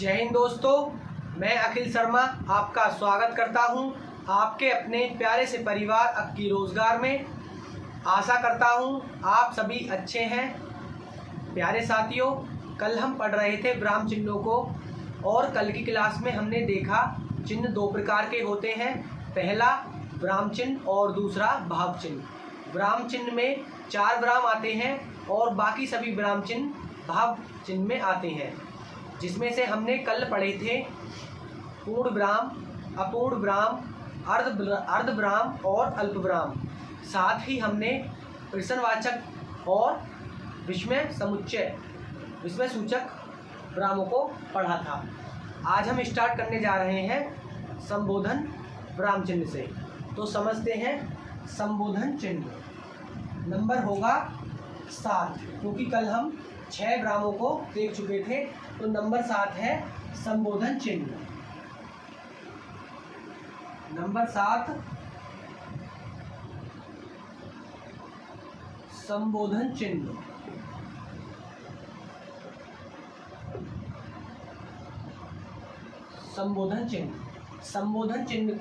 जय हिंद दोस्तों, मैं अखिल शर्मा आपका स्वागत करता हूं आपके अपने प्यारे से परिवार अब की रोज़गार में। आशा करता हूं आप सभी अच्छे हैं। प्यारे साथियों, कल हम पढ़ रहे थे ब्राह्म चिन्हों को और कल की क्लास में हमने देखा चिन्ह दो प्रकार के होते हैं। पहला ब्राह्म चिन्ह और दूसरा भाव चिन्ह। ब्राह्म चिन्ह में 4 ब्राह्म आते हैं और बाकी सभी ब्राह्म चिन्ह भाव चिन्ह में आते हैं, जिसमें से हमने कल पढ़े थे पूर्ण ब्राह्म, अपूर्ण ब्राह्म, अर्ध ब्राह्म और अल्प ब्राह्म। साथ ही हमने प्रश्नवाचक और विस्मय सूचक ब्राह्मों को पढ़ा था। आज हम स्टार्ट करने जा रहे हैं संबोधन ब्राह्म चिन्ह से। तो समझते हैं संबोधन चिन्ह। नंबर होगा 7, क्योंकि कल हम 6 ब्राह्मों को देख चुके थे। तो नंबर 7 है संबोधन चिन्ह। नंबर 7 संबोधन चिन्ह। संबोधन चिन्ह। संबोधन चिन्ह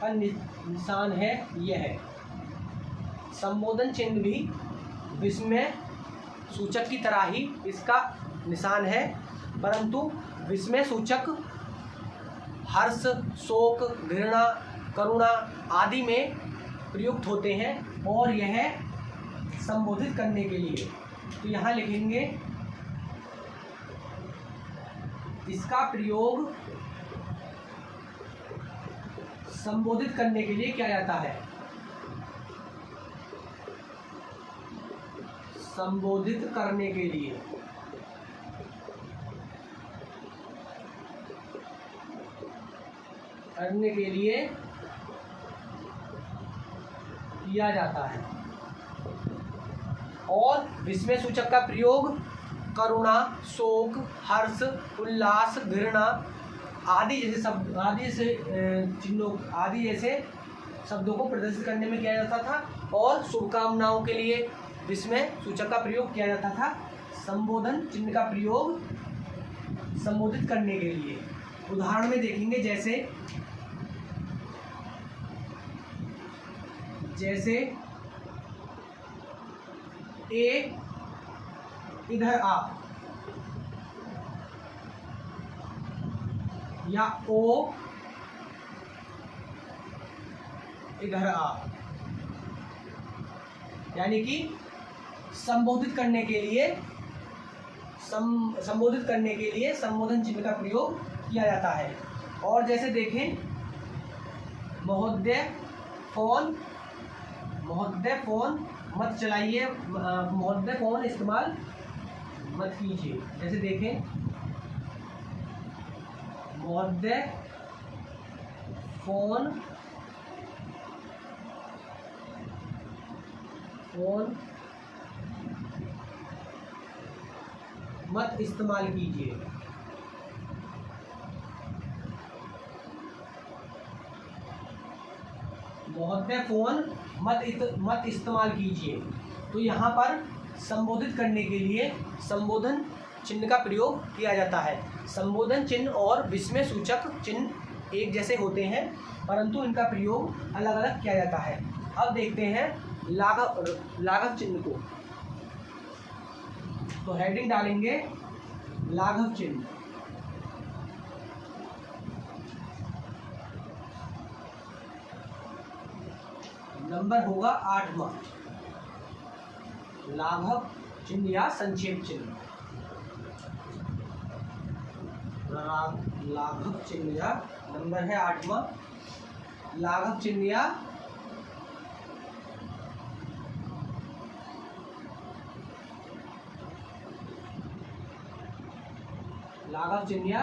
का निशान है यह। संबोधन चिन्ह भी विस्मय सूचक की तरह ही इसका निशान है, परंतु विस्मय सूचक हर्ष, शोक, घृणा, करुणा आदि में प्रयुक्त होते हैं और यह संबोधित करने के लिए। तो यहाँ लिखेंगे इसका प्रयोग संबोधित करने के लिए किया जाता है। संबोधित करने के लिए। किया जाता है। और विस्मय सूचक का प्रयोग करुणा, शोक, हर्ष, उल्लास, घृणा आदि जैसे शब्दों को प्रदर्शित करने में किया जाता था और शुभकामनाओं के लिए विस्मय सूचक का प्रयोग किया जाता था। संबोधन चिन्ह का प्रयोग संबोधित करने के लिए उदाहरण में देखेंगे, जैसे ए इधर आ, या ओ इधर आ, यानी कि संबोधित करने के लिए संबोधन चिन्ह का प्रयोग किया जाता है। और जैसे देखें महोदय फोन मत चलाइए, महोदय फोन इस्तेमाल मत कीजिए। जैसे देखें महोदय फोन मत इस्तेमाल कीजिए। महोदय फोन मत इस्तेमाल कीजिए। तो यहाँ पर संबोधित करने के लिए संबोधन चिन्ह का प्रयोग किया जाता है। संबोधन चिन्ह और विस्मय सूचक चिन्ह एक जैसे होते हैं, परंतु इनका प्रयोग अलग अलग किया जाता है। अब देखते हैं लाघव चिन्ह को। तो हेडिंग डालेंगे लाघव चिन्ह। नंबर होगा 8वां, लाघव चिन्ह या संक्षेप चिन्ह। लाघव चिन्ह या नंबर है 8वां, लाघव चिन्ह या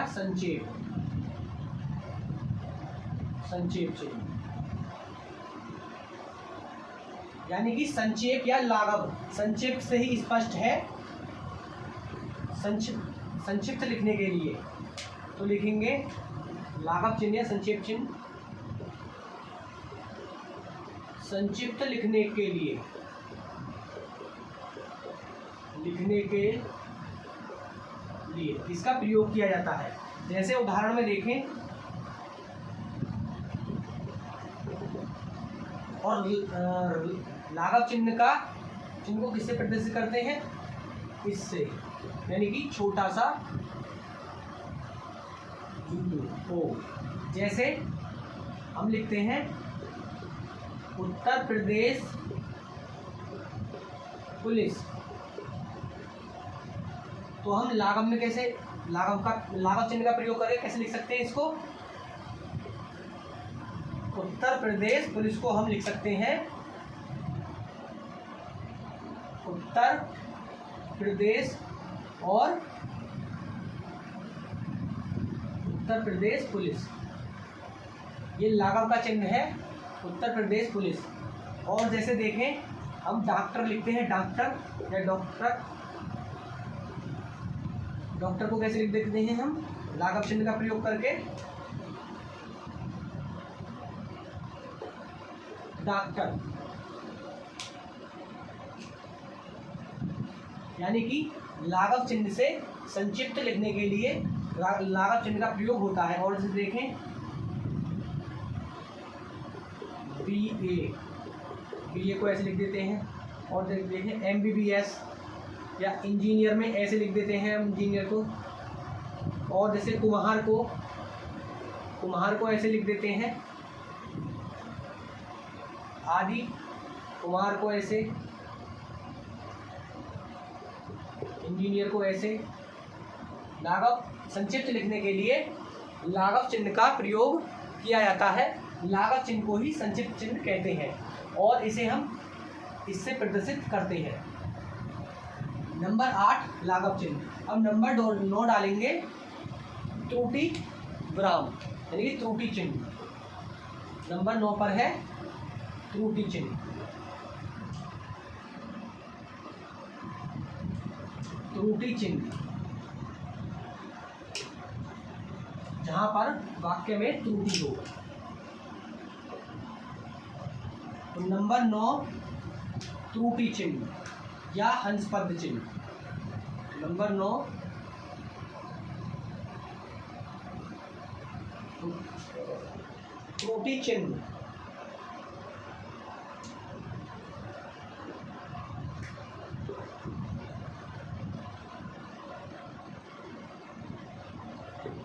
संक्षेप चिन्ह। यानी कि संक्षेप या लाघव, संक्षेप से ही स्पष्ट है। संक्षिप्त लिखने के लिए तो लिखेंगे लाघव चिन्ह या संक्षेप चिन्ह। संक्षिप्त लिखने के लिए लिए इसका प्रयोग किया जाता है। जैसे उदाहरण में देखें, और लाघव चिन्ह को किससे प्रदर्शित करते हैं? इससे, यानी कि छोटा सा ओ। जैसे हम लिखते हैं उत्तर प्रदेश पुलिस, तो हम लाघव में कैसे लाघव चिन्ह का प्रयोग करके कैसे लिख सकते हैं इसको? उत्तर प्रदेश पुलिस को हम लिख सकते हैं उत्तर प्रदेश और उत्तर प्रदेश पुलिस, ये लाघव का चिन्ह है, उत्तर प्रदेश पुलिस। और जैसे देखें हम डॉक्टर लिखते हैं, डॉक्टर या डॉक्टर को कैसे लिख देते हैं हम? लाघव चिन्ह का प्रयोग करके डॉक्टर, यानी कि लाघव चिन्ह से संक्षिप्त लिखने के लिए लाघव चिन्ह का प्रयोग होता है। और जैसे देखें बीए को ऐसे लिख देते हैं, और देखें एमबीबीएस या इंजीनियर में ऐसे लिख देते हैं हम इंजीनियर को। और जैसे कुम्हार को ऐसे लिख देते हैं आदि, कुम्हार को ऐसे, इंजीनियर को ऐसे। लाघव संक्षिप्त लिखने के लिए लाघव चिन्ह का प्रयोग किया जाता है, लाघव चिन्ह को ही संक्षिप्त चिन्ह कहते हैं, और इसे हम इससे प्रदर्शित करते हैं। नंबर 8 लाघव चिन्ह। अब नंबर 9 डालेंगे त्रुटि विराम, यानी कि त्रुटि चिन्ह। नंबर 9 पर है त्रुटि चिन्ह। त्रुटि चिन्ह जहां पर वाक्य में त्रुटि हो। तो नंबर 9 त्रुटि चिन्ह या हंसपद चिन्ह। नंबर 9 त्रुटि चिन्ह।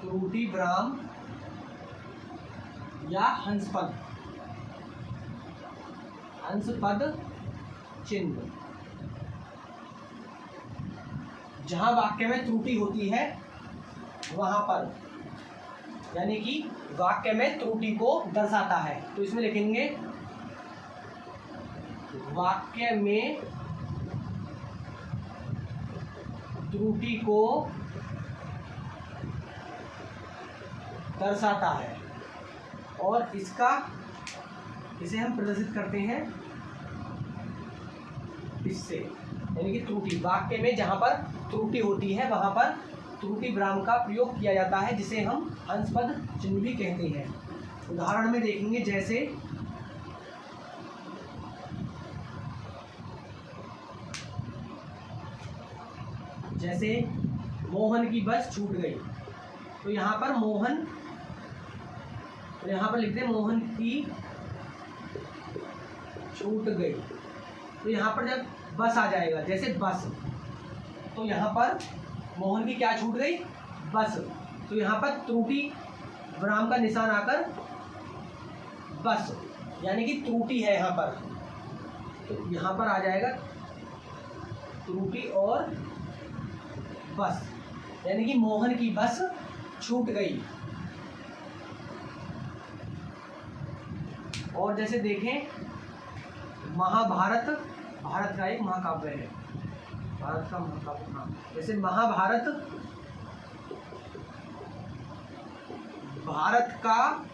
त्रुटि विराम या हंसपद चिन्ह, जहां वाक्य में त्रुटि होती है वहां पर, यानी कि वाक्य में त्रुटि को दर्शाता है। तो इसमें लिखेंगे वाक्य में त्रुटि को दर्शाता है, और इसे हम प्रदर्शित करते हैं इससे, यानी कि त्रुटि, वाक्य में जहां पर त्रुटि होती है वहां पर त्रुटि विराम का प्रयोग किया जाता है, जिसे हम हंसपद चिन्ह भी कहते हैं। उदाहरण में देखेंगे, जैसे मोहन की बस छूट गई, तो यहाँ पर मोहन, तो यहाँ पर लिखते हैं मोहन की छूट गई। तो यहाँ पर जब बस आ जाएगा, जैसे बस, तो यहाँ पर मोहन की क्या छूट गई? बस। तो यहाँ पर त्रुटि विराम का निशान आकर बस, यानी कि त्रुटि है यहाँ पर, तो यहाँ पर आ जाएगा त्रुटि और बस, यानी कि मोहन की बस छूट गई। और जैसे देखें महाभारत, भारत का एक महाकाव्य है, भारत का महाकाव्य। हाँ, जैसे महाभारत भारत का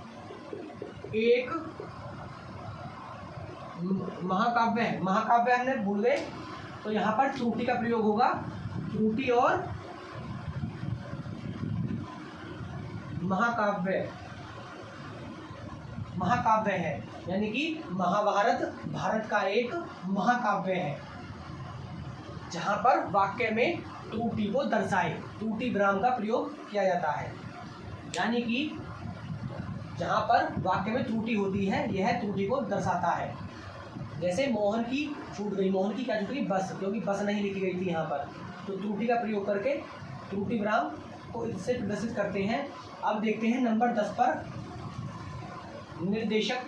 एक महाकाव्य है, महाकाव्य हमने भूल गए, तो यहाँ पर त्रुटि का प्रयोग होगा, त्रुटि और महाकाव्य, महाकाव्य है, यानी कि महाभारत भारत का एक महाकाव्य है, जहां पर वाक्य में त्रुटि को दर्शाए त्रुटि विराम का प्रयोग किया जाता है। यानी कि जहाँ पर वाक्य में त्रुटि होती है यह त्रुटि को दर्शाता है। जैसे मोहन की छूट गई, मोहन की क्या छूट गई? बस, क्योंकि बस नहीं लिखी गई थी यहाँ पर, तो त्रुटि का प्रयोग करके त्रुटि विराम को इससे प्रदर्शित करते हैं। अब देखते हैं नंबर 10 पर निर्देशक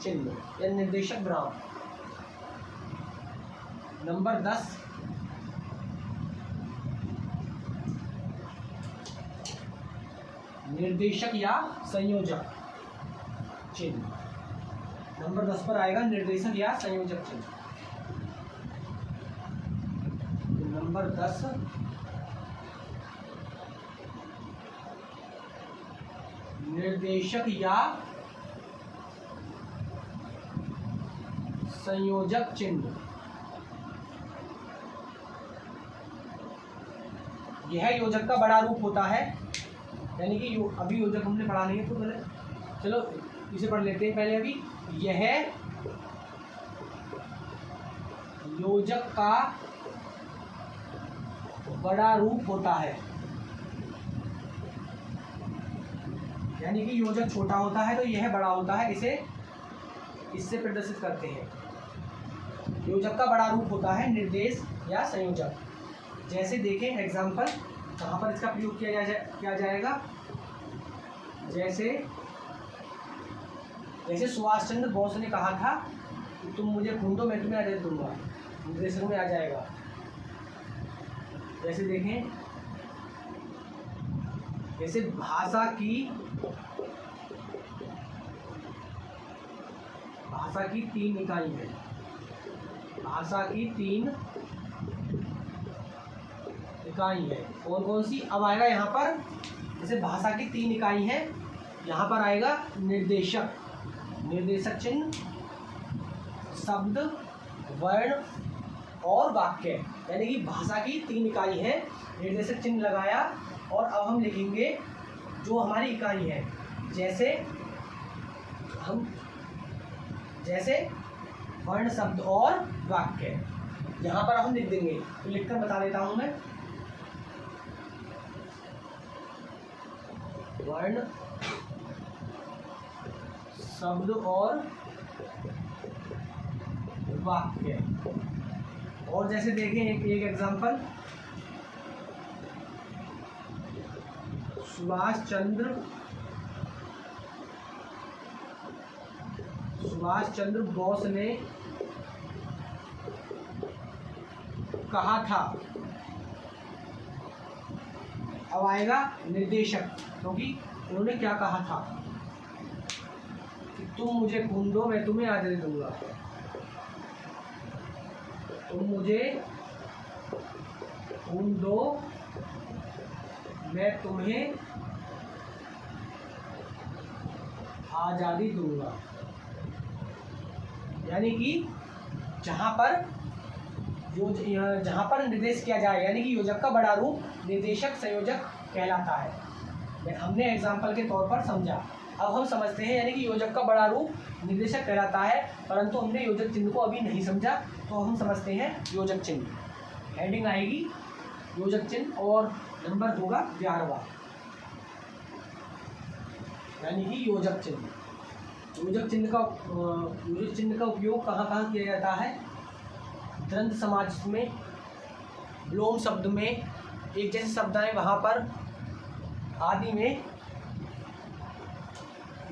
चिन्ह या निर्देशक विराम। नंबर 10 निर्देशक या संयोजक चिन्ह। नंबर 10 पर आएगा निर्देशक या संयोजक चिन्ह। नंबर 10 निर्देशक या संयोजक चिन्ह। यह योजक का बड़ा रूप होता है, यानी कि अभी योजक हमने पढ़ा नहीं है तो पहले चलो इसे पढ़ लेते हैं पहले। अभी यह योजक का बड़ा रूप होता है, यानी कि योजक छोटा होता है तो यह बड़ा होता है, इसे इससे प्रदर्शित करते हैं। योजक का बड़ा रूप होता है निर्देश या संयोजक। जैसे देखें एग्जाम्पल, कहाँ पर इसका प्रयोग किया जाएगा। जैसे सुभाष चंद्र बोस ने कहा था कि तुम मुझे खून दो मैं तुम्हें आज़ादी दूंगा, निर्देशक में आ जाएगा। जैसे देखें, जैसे भाषा की 3 इकाई है, भाषा की 3 इकाई है। कौन कौन सी? अब आएगा यहाँ पर, जैसे भाषा की 3 इकाई है, यहाँ पर आएगा निर्देशक, निर्देशक चिन्ह, शब्द, वर्ण और वाक्य। यानी कि भाषा की 3 इकाई है, निर्देशक चिन्ह लगाया और अब हम लिखेंगे जो हमारी इकाई है। जैसे वर्ण, शब्द और वाक्य, यहाँ पर हम लिख देंगे। तो लिखकर बता देता हूँ मैं। वर्ण, शब्द और वाक्य। और जैसे देखें एक एग्जांपल, सुभाष चंद्र बोस ने कहा था। अब आएगा निर्देशक, क्योंकि उन्होंने क्या कहा था कि तुम मुझे खून दो मैं तुम्हें आज़ादी दूंगा, तुम मुझे खून दो मैं तुम्हें आज़ादी दूंगा। यानी कि जहाँ पर निर्देश किया जाए, यानी कि योजक का बड़ा रूप निर्देशक संयोजक कहलाता है। हमने एग्जाम्पल के तौर पर समझा। अब हम समझते हैं, यानी कि योजक का बड़ा रूप निर्देशक कहलाता है, परंतु हमने योजक चिन्ह को अभी नहीं समझा, तो हम समझते हैं योजक चिन्ह। हेडिंग आएगी योजक चिन्ह और नंबर होगा 11वां, यानी कि योजक चिन्ह। योजक चिन्ह का उपयोग कहाँ कहाँ किया जाता है? द्वंद्व समास में, विलोम शब्द में, एक जैसे शब्द आए वहाँ पर आदि में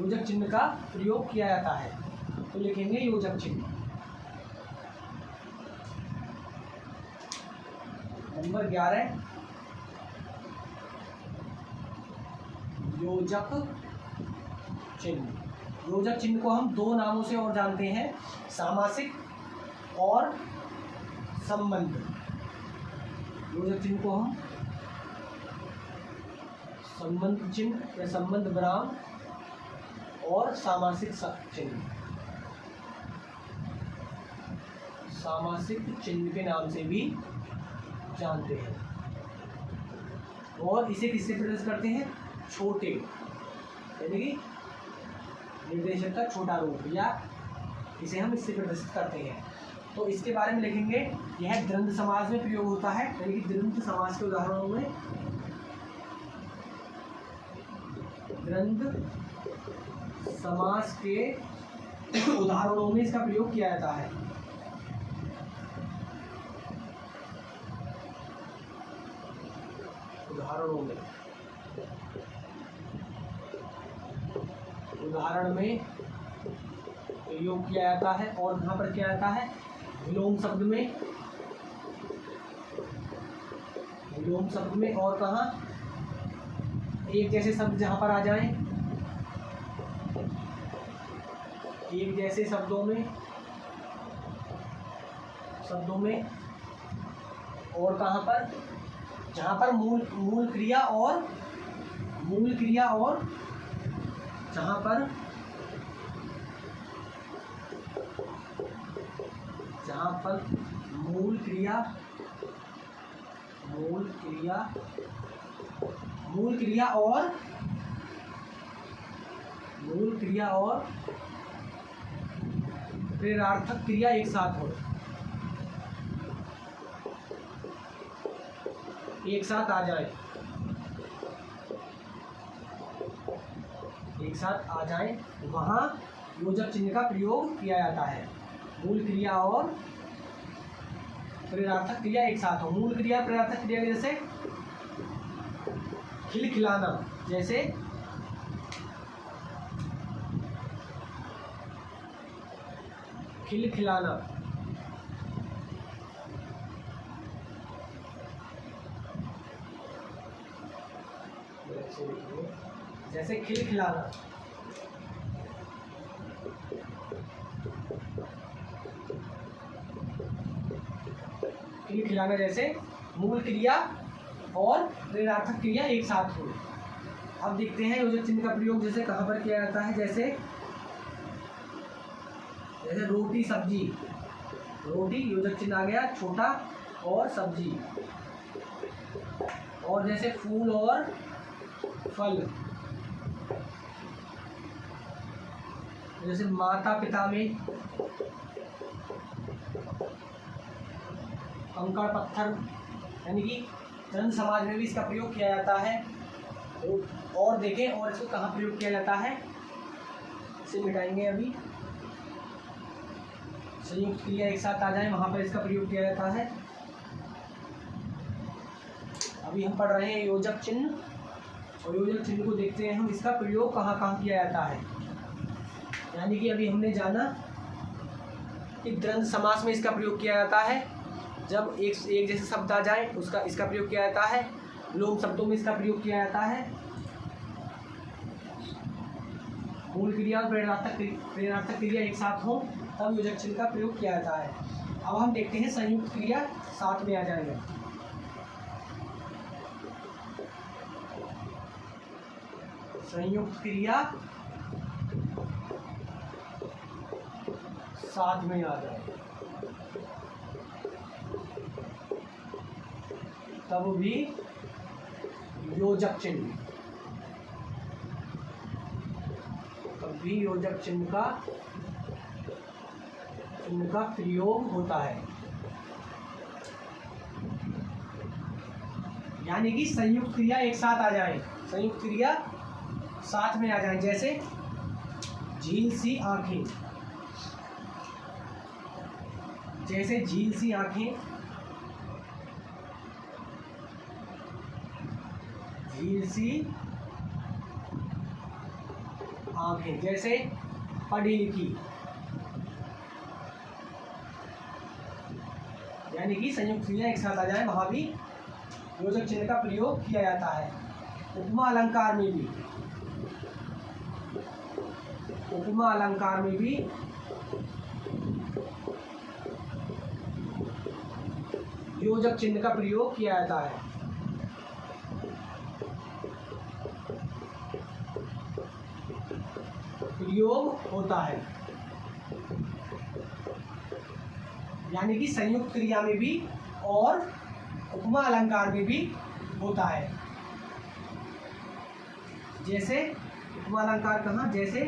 योजक चिन्ह का प्रयोग किया जाता है। तो लिखेंगे योजक चिन्ह। नंबर 11 योजक चिन्ह। योजक चिन्ह को हम 2 नामों से और जानते हैं, सामासिक और संबंध। योजक चिन्ह को हम संबंध चिन्ह या संबंध विराम और सामासिक चिन्ह, सामासिक चिन्ह के नाम से भी जानते हैं। और इसे किससे प्रदर्शित करते हैं? छोटे, यानी कि निर्देशक का छोटा रूप, या इसे हम इससे प्रदर्शित करते हैं। तो इसके बारे में लिखेंगे, यह द्वंद्व समास में प्रयोग होता है, यानी कि द्वंद्व समास के उदाहरणों में द्वंद्व समास के उदाहरणों में इसका प्रयोग किया जाता है। उदाहरण में प्रयोग किया जाता है। और यहाँ पर किया जाता है विलोम शब्द में, विलोम शब्द में। और कहाँ, एक जैसे शब्द जहाँ पर आ जाएं, एक जैसे शब्दों में और कहाँ पर, जहाँ पर मूल क्रिया और जहाँ पर मूल क्रिया और प्रेरणार्थक क्रिया एक साथ हो, एक साथ आ जाए, वहाँ योजक चिन्ह का प्रयोग किया जाता है। मूल क्रिया और प्रेरणार्थक क्रिया एक साथ हो। मूल क्रिया प्रेरणार्थक क्रिया जैसे खिलखिलाना, जैसे खिलखिलाना, जैसे खिलखिलाना। खिलखिलाना जैसे मूल क्रिया और प्रेरणार्थक क्रिया एक साथ हो। अब देखते हैं योजक चिन्ह का प्रयोग जैसे कहाँ पर किया जाता है। जैसे रोटी सब्जी, रोटी योजक चिन्ह आ गया छोटा, और सब्जी। और जैसे फूल और फल, जैसे माता पिता में कंकड़ पत्थर, यानी कि द्वंद्व समाज में भी इसका प्रयोग किया जाता है। और देखें और इसको कहाँ प्रयोग किया जाता है, इसे मिटाएंगे अभी। संयुक्त क्रिया एक साथ आ जाए, वहाँ पर इसका प्रयोग किया जाता है। अभी हम पढ़ रहे हैं योजक चिन्ह, और योजक चिन्ह को देखते हैं हम, इसका प्रयोग कहाँ कहाँ किया जाता है। यानी कि अभी हमने जाना कि द्वंद्व समास में इसका प्रयोग किया जाता है, जब एक जैसे शब्द आ जाए इसका प्रयोग किया जाता है। विलोम शब्दों में इसका प्रयोग किया जाता है। मूल क्रिया और प्रेरणार्थक क्रिया एक साथ हो तब योजक चिन्ह का प्रयोग किया जाता है। अब हम देखते हैं संयुक्त क्रिया, साथ में आ जाएगा। संयुक्त क्रिया साथ में आ जाए तब भी योजक चिन्ह, चिन्ह का प्रयोग होता है। यानी कि संयुक्त क्रिया एक साथ आ जाए, संयुक्त क्रिया साथ में आ जाए। जैसे झील सी आंखें, जैसे झील सी आंखें, झील सी आंखें। जैसे पढ़ी लिखी, यानी कि संयुक्त क्रिया एक साथ आ जाए, वहां भी योजक चिन्ह का प्रयोग किया जाता है। उपमा अलंकार में भी, योजक चिन्ह का प्रयोग किया जाता है। प्रयोग होता है, यानी कि संयुक्त क्रिया में भी और उपमा अलंकार में भी होता है। जैसे उपमा अलंकार कहाँ, जैसे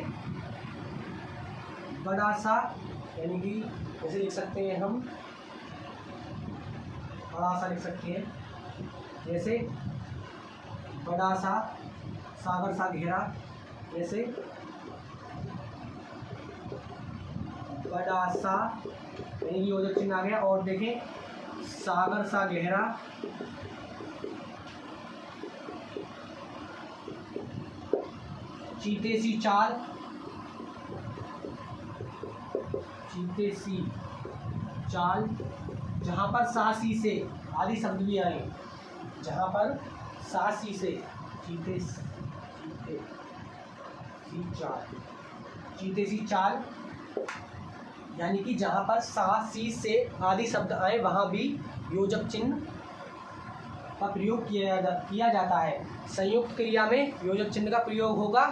बड़ा सा, यानी कि जैसे लिख सकते हैं हम, बड़ा सा लिख सकते हैं। जैसे बड़ा सा, सागर सा घेरा, जैसे बड़ा सा यानी योजक चिन्ह आ गया। और देखें सागर सा गहरा, चीते सी चाल, चीते सी चाल, जहाँ पर सा सी से आदि शब्द भी आए, जहाँ पर सा सी से, चीते चीते सी चाल, चीते सी चाल यानी कि जहाँ पर सा सी से आदि शब्द आए वहाँ भी योजक चिन्ह का प्रयोग किया जाता है। संयुक्त क्रिया में योजक चिन्ह का प्रयोग होगा,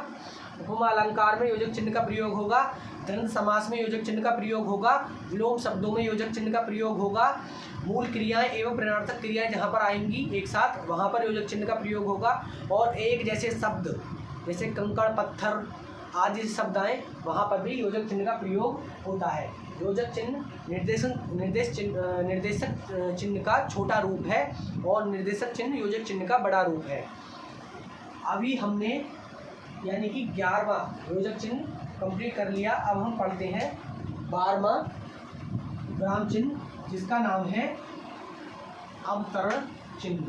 उपमा अलंकार में योजक चिन्ह का प्रयोग होगा, द्वंद्व समास में योजक चिन्ह का प्रयोग होगा, विलोम शब्दों में योजक चिन्ह का प्रयोग होगा, मूल क्रियाएं एवं प्रेरणार्थक क्रियाएं जहाँ पर आएंगी एक साथ वहाँ पर योजक चिन्ह का प्रयोग होगा। और एक जैसे शब्द जैसे कंकड़ पत्थर आदि शब्द आए वहाँ पर भी योजक चिन्ह का प्रयोग होता है। योजक चिन्ह निर्देशक चिन्ह का छोटा रूप है और निर्देशक चिन्ह योजक चिन्ह का बड़ा रूप है। अभी हमने यानी कि 11वां योजक चिन्ह कंप्लीट कर लिया। अब हम पढ़ते हैं 12वां विराम चिन्ह जिसका नाम है अवतरण चिन्ह।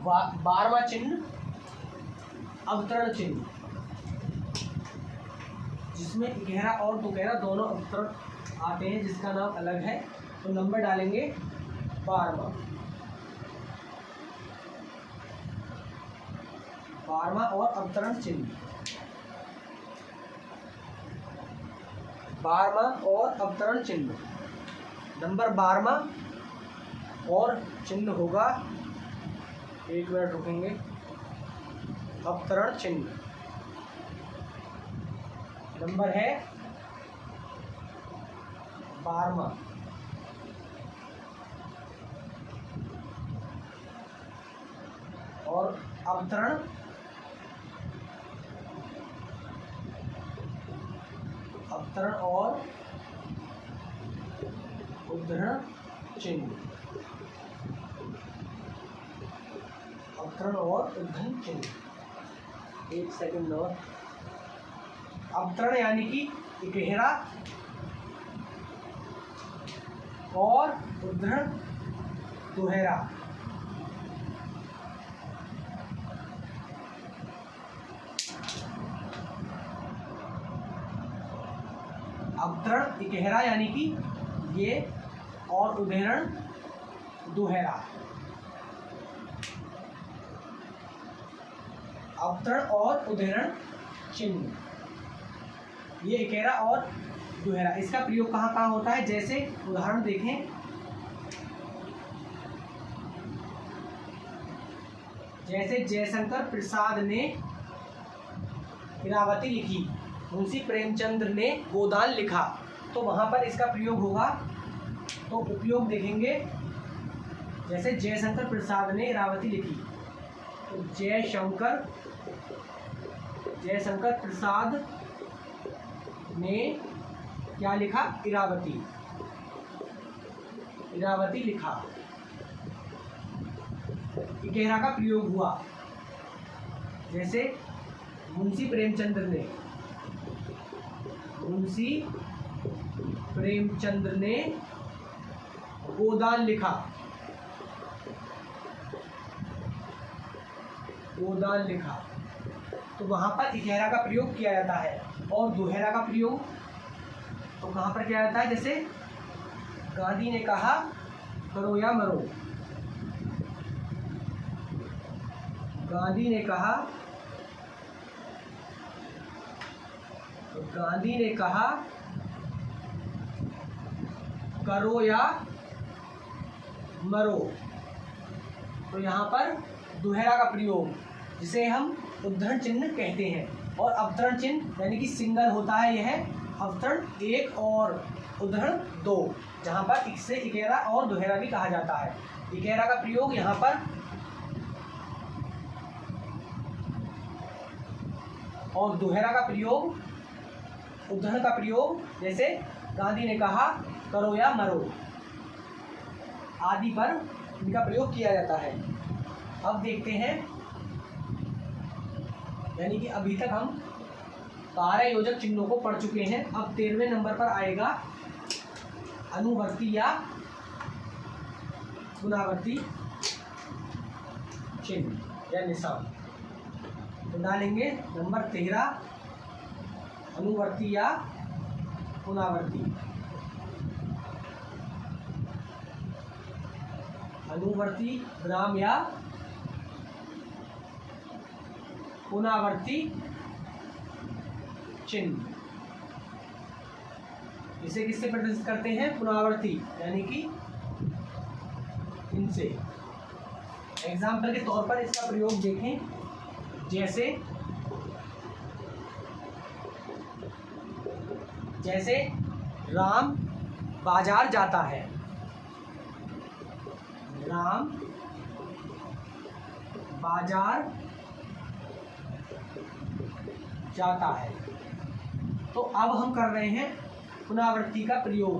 12वां चिन्ह अवतरण चिन्ह, जिसमें गहरा और दुगहरा दोनों अवतरण आते हैं, जिसका नाम अलग है। तो नंबर डालेंगे 12वां। 12वां और अवतरण चिन्ह, 12वां और अवतरण चिन्ह। नंबर 12वां और चिन्ह होगा, एक मिनट रुकेंगे, अवतरण चिन्ह नंबर है 12वां। और अवतरण और उद्धरण चिन्ह, अवतरण और उद्धरण चिन्ह। एक सेकंड और। अवतरण यानी कि गहरा और उद्धरण दुहरा। अवतरण गहरा यानी कि ये और उद्धरण दुहरा। अवतरण और उद्धरण चिन्ह ये गहरा और दुहरा, इसका प्रयोग कहाँ कहाँ होता है? जैसे उदाहरण देखें, जैसे जयशंकर प्रसाद ने इरावती लिखी, मुंशी प्रेमचंद्र ने गोदान लिखा, तो वहाँ पर इसका प्रयोग होगा। तो उपयोग देखेंगे, जैसे जयशंकर प्रसाद ने इरावती लिखी, तो जयशंकर प्रसाद ने क्या लिखा? इरावती लिखा। गहरा का प्रयोग हुआ, जैसे मुंशी प्रेमचंद्र ने गोदान लिखा, तो वहां पर गहरा का प्रयोग किया जाता है। और दुहरा का प्रयोग तो कहाँ पर किया जाता है? जैसे गांधी ने कहा करो या मरो, गांधी ने कहा करो या मरो, तो यहाँ पर दुहरा का प्रयोग, जिसे हम उद्धरण चिन्ह कहते हैं। और अवतरण चिन्ह यानी कि सिंगल होता है, यह अवतरण 1 और उद्धरण 2, जहाँ पर इसे इकेरा और दुहरा भी कहा जाता है। इकेरा का प्रयोग यहाँ पर और दुहरा का प्रयोग, उद्धरण का प्रयोग, जैसे गांधी ने कहा करो या मरो आदि पर इनका प्रयोग किया जाता है। अब देखते हैं यानी कि अभी तक हम 12 योजक चिन्हों को पढ़ चुके हैं। अब 13वें नंबर पर आएगा अनुवर्ती या पुनरावर्ती चिन्ह या निशान। तो डालेंगे नंबर 13 अनुवर्ती या पुनरावर्ती। अनुवर्ती विराम या पुनरावर्ती चिन्ह। इसे किससे प्रदर्शित करते हैं? पुनरावर्ती यानी कि इनसे। एग्जाम्पल के तौर पर इसका प्रयोग देखें। जैसे राम बाजार जाता है। राम बाजार जाता है। तो अब हम कर रहे हैं पुनरावृत्ति का प्रयोग।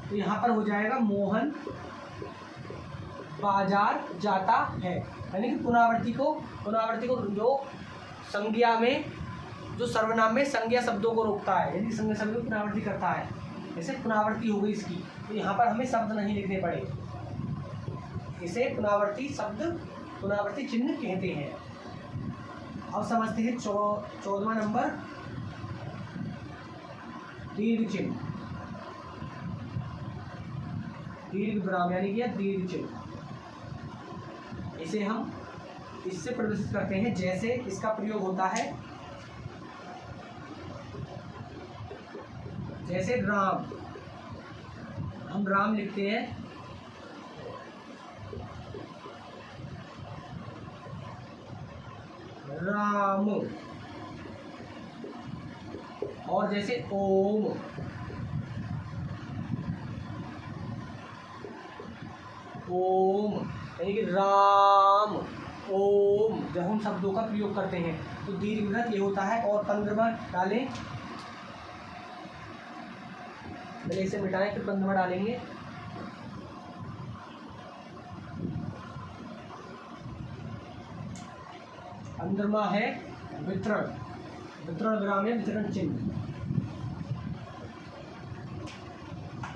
तो यहाँ पर हो जाएगा मोहन बाजार जाता है। यानी कि पुनरावृत्ति को जो संज्ञा में, जो सर्वनाम में संज्ञा शब्दों को रोकता है, यानी संज्ञा शब्द को पुनरावृत्ति करता है। जैसे पुनरावृत्ति हो गई इसकी, तो यहाँ पर हमें शब्द नहीं लिखने पड़े। इसे पुनरावृत्ति शब्द, पुनरावृत्ति चिन्ह कहते हैं। अब समझते हैं 14वां नंबर दीर्घ चिन्ह, दीर्घ विराम यानी कि दीर्घ चिन्ह। इसे हम इससे प्रदर्शित करते हैं। जैसे इसका प्रयोग होता है, जैसे राम, हम राम लिखते हैं, राम। और जैसे ओम, ओम यानी कि राम ओम। जब हम शब्दों का प्रयोग करते हैं तो दीर्घ वृहत ये होता है। और 15वां डालें, पहले इसे मिटाएं फिर 15वां डालेंगे। अंदरमा है वितरण, वितरण विराम है वितरण चिन्ह।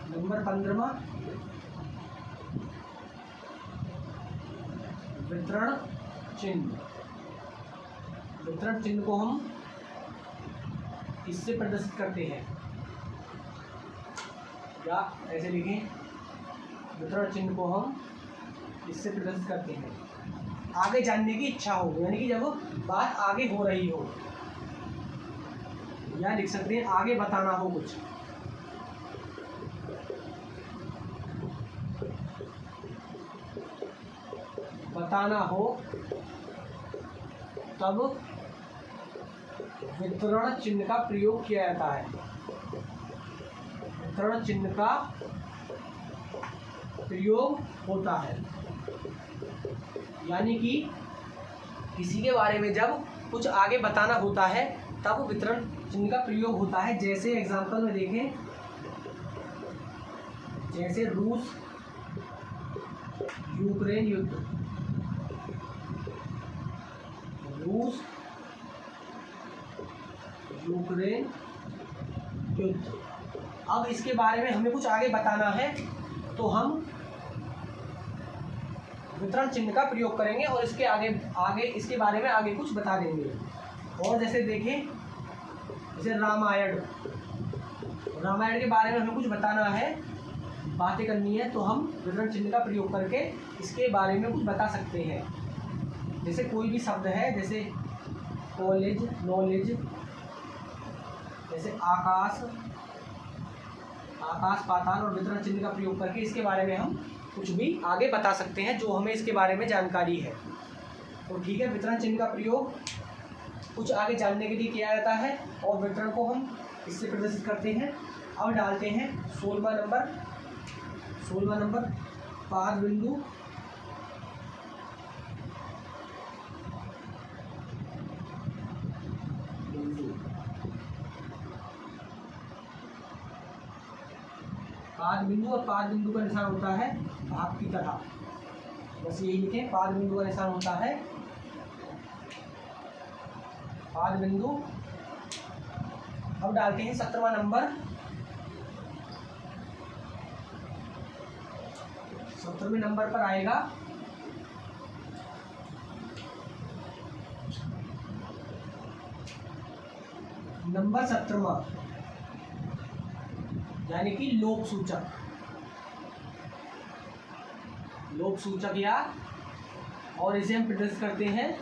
नंबर 15वां वितरण चिन्ह। वितरण चिन्ह को हम इससे प्रदर्शित करते हैं, या ऐसे लिखें, वितरण चिन्ह को हम इससे प्रदर्शित करते हैं। आगे जानने की इच्छा हो, यानी कि जब बात आगे हो रही हो, या लिख सकते हैं आगे बताना हो कुछ। बताना हो तब वितरण चिन्ह का प्रयोग किया जाता है। वितरण चिन्ह का प्रयोग होता है, यानी कि किसी के बारे में जब कुछ आगे बताना होता है तब वितरण चिन्ह का प्रयोग होता है। जैसे एग्जांपल में देखें, जैसे रूस यूक्रेन युद्ध, रूस यूक्रेन युद्ध। अब इसके बारे में हमें कुछ आगे बताना है तो हम वितरण चिन्ह का प्रयोग करेंगे और इसके आगे इसके बारे में आगे कुछ बता देंगे। और जैसे देखें, जैसे रामायण, रामायण के बारे में हमें कुछ बताना है, बातें करनी है, तो हम वितरण चिन्ह का प्रयोग करके इसके बारे में कुछ बता सकते हैं। जैसे कोई भी शब्द है, जैसे कॉलेज, नॉलेज, जैसे आकाश, आकाश पाताल, और वितरण चिन्ह का प्रयोग करके इसके बारे में हम कुछ भी आगे बता सकते हैं जो हमें इसके बारे में जानकारी है। तो ठीक है, वितरण चिन्ह का प्रयोग कुछ आगे जानने के लिए किया जाता है और वितरण को हम इससे प्रदर्शित करते हैं। अब डालते हैं 16वां नंबर पाद बिंदु। पाद बिंदु, और पाद बिंदु का निशान होता है भाग की तरह, बस यही लिखें। पाद बिंदु का निशान होता है आदि बिंदु। अब डालते हैं 17वां नंबर। 17वें नंबर पर आएगा नंबर 17वां, यानी कि लोप सूचक। लोप सूचक या, और इसे हम प्रदर्शित करते हैं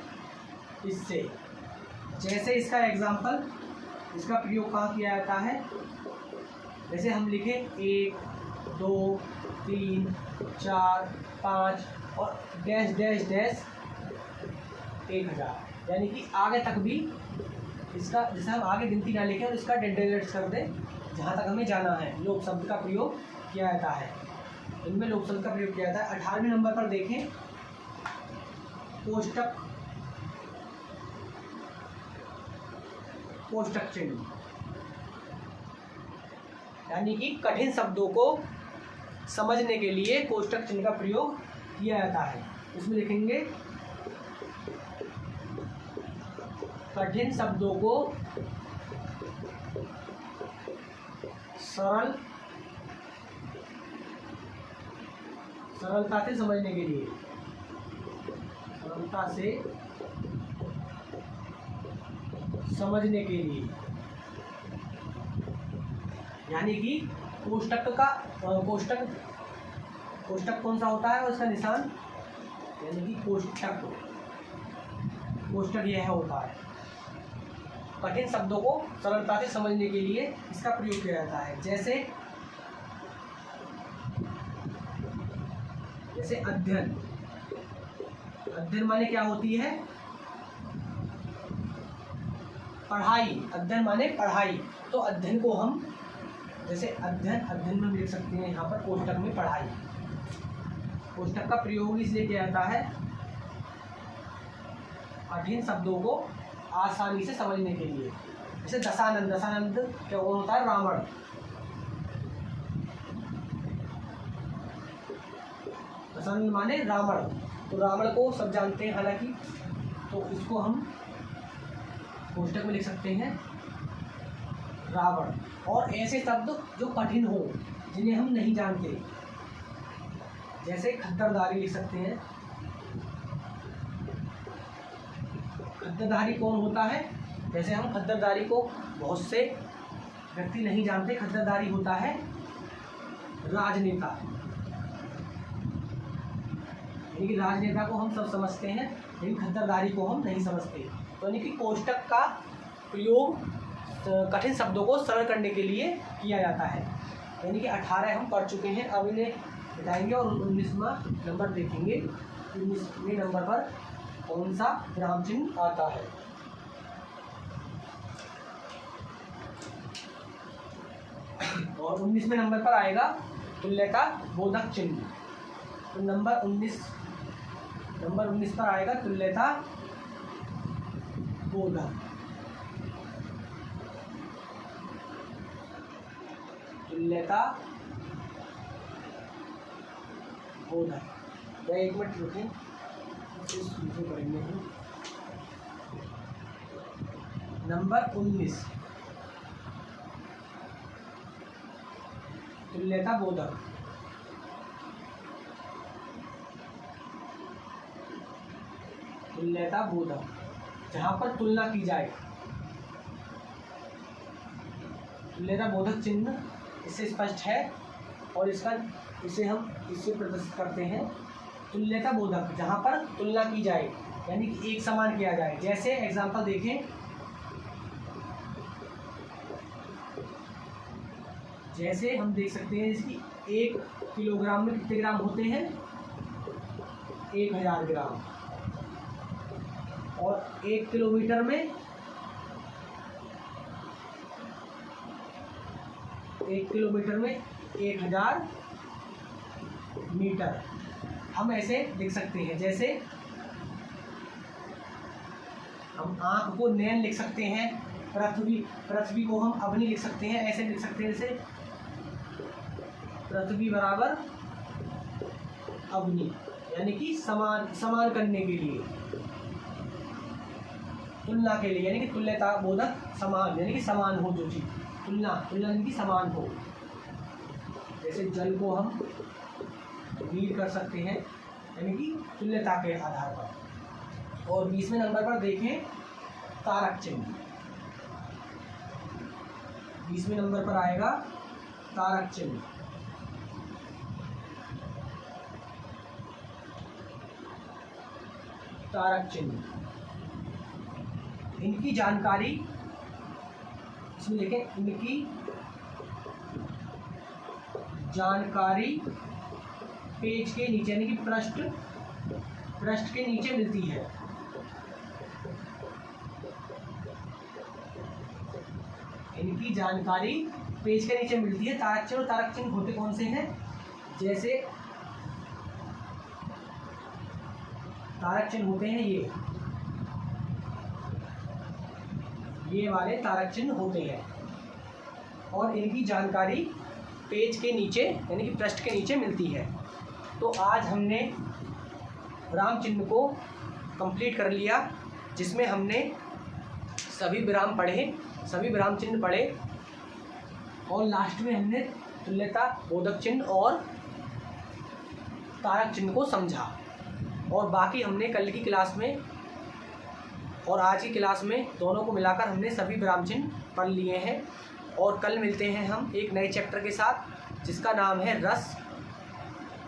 इससे। जैसे इसका एग्जाम्पल, इसका प्रयोग कहाँ किया जाता है, जैसे हम लिखे 1 2 3 4 5 और डैश डैश डैश 1000, यानी कि आगे तक भी इसका, जैसे हम आगे गिनती ना लिखें और इसका डेट कर दें जहाँ तक हमें जाना है, लोप शब्द का प्रयोग किया जाता है। इनमें लोप शब्द का प्रयोग किया जाता है। 18वें नंबर पर देखें, कोष्टक, कोष्टक चिन्ह, यानी कि कठिन शब्दों को समझने के लिए कोष्टक चिन्ह का प्रयोग किया जाता है। इसमें लिखेंगे कठिन शब्दों को सरलता से समझने के लिए, सरलता से समझने के लिए, यानी कि कोष्टक का कोष्टक कौन सा होता है और इसका निशान, यानी कि कोष्टक यह होता है। कठिन शब्दों को सरलता से समझने के लिए इसका प्रयोग किया जाता है। जैसे अध्ययन, अध्ययन माने क्या होती है, पढ़ाई। अध्ययन माने पढ़ाई। तो अध्ययन को हम, जैसे अध्ययन में लिख सकते हैं यहाँ पर कोष्टक में पढ़ाई। कोष्टक का प्रयोग इसलिए किया जाता है कठिन शब्दों को आसानी से समझने के लिए। जैसे दशानंद, दशानंद क्या होता है, रावण। दशानंद माने रावण, तो रावण को सब जानते हैं हालांकि, तो इसको हम कोष्टक में लिख सकते हैं रावण। और ऐसे शब्द जो कठिन हो, जिन्हें हम नहीं जानते, जैसे खद्दरदारी लिख सकते हैं। खद्दरदारी कौन होता है, जैसे हम खद्दरदारी को बहुत से व्यक्ति नहीं जानते। खद्दरदारी होता है राजनेता, यानी कि राजनेता को हम सब समझते हैं, लेकिन खद्दरदारी को हम नहीं समझते। तो यानी कि कोष्टक का प्रयोग कठिन शब्दों को सरल करने के लिए किया जाता है। यानी कि 18 हम पढ़ चुके हैं, अब इन्हें बताएंगे और 19वां नंबर देखेंगे। 19वें नंबर पर कौन सा विराम चिन्ह आता है। और 19वें नंबर पर आएगा तुल्यता बोधक चिन्ह। तो नंबर 19 पर आएगा तुल्यता बोधक। तुल्यता बोधक। या 1 मिनट रुकें, पढ़ेंगे हम। नंबर 19 तुल्यता बोधक। तुल्यता बोधक, जहाँ पर तुलना की जाए। तुल्यता बोधक चिन्ह इससे स्पष्ट है, और इसे हम इससे प्रदर्शित करते हैं। तुल्यता बोधक, जहाँ पर तुलना की जाए, यानी कि एक समान किया जाए। जैसे एग्जाम्पल देखें, जैसे हम देख सकते हैं इसकी 1 किलोग्राम में कितने ग्राम होते हैं, 1000 ग्राम। और 1 किलोमीटर में 1000 मीटर। हम ऐसे लिख सकते हैं, जैसे हम आँख को नैन लिख सकते हैं, पृथ्वी को हम अग्नि लिख सकते हैं। ऐसे लिख सकते हैं, जैसे पृथ्वी बराबर अग्नि, यानी कि समान करने के लिए। तुलना के लिए, यानी कि तुल्यता बोधक समान, यानी कि समान हो जो चीज़, तुलना यानी कि समान हो। जैसे जल को हम रीड कर सकते हैं, यानी कि तुल्यता के आधार पर। और 20वें नंबर पर देखें तारक चिन्ह। 20वें नंबर पर आएगा तारक चिन्ह। तारक चिन्ह, इनकी जानकारी इसमें देखें, इनकी जानकारी पेज के नीचे, यानी कि पृष्ठ के नीचे मिलती है। इनकी जानकारी पेज के नीचे मिलती है। तारक चिन्ह, और तारक चिन्ह होते कौन से हैं? जैसे तारक चिन्ह होते हैं ये वाले तारक चिन्ह होते हैं, और इनकी जानकारी पेज के नीचे, यानी कि पृष्ठ के नीचे मिलती है। तो आज हमने विराम चिन्ह को कंप्लीट कर लिया, जिसमें हमने सभी विराम पढ़े, सभी विराम चिन्ह पढ़े, और लास्ट में हमने तुल्यता बोधक चिन्ह और तारक चिन्ह को समझा। और बाकी हमने कल की क्लास में और आज की क्लास में दोनों को मिलाकर हमने सभी विराम चिन्ह पढ़ लिए हैं। और कल मिलते हैं हम एक नए चैप्टर के साथ, जिसका नाम है रस।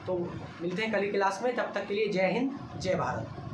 तो मिलते हैं कल की क्लास में, तब तक के लिए जय हिंद, जय भारत।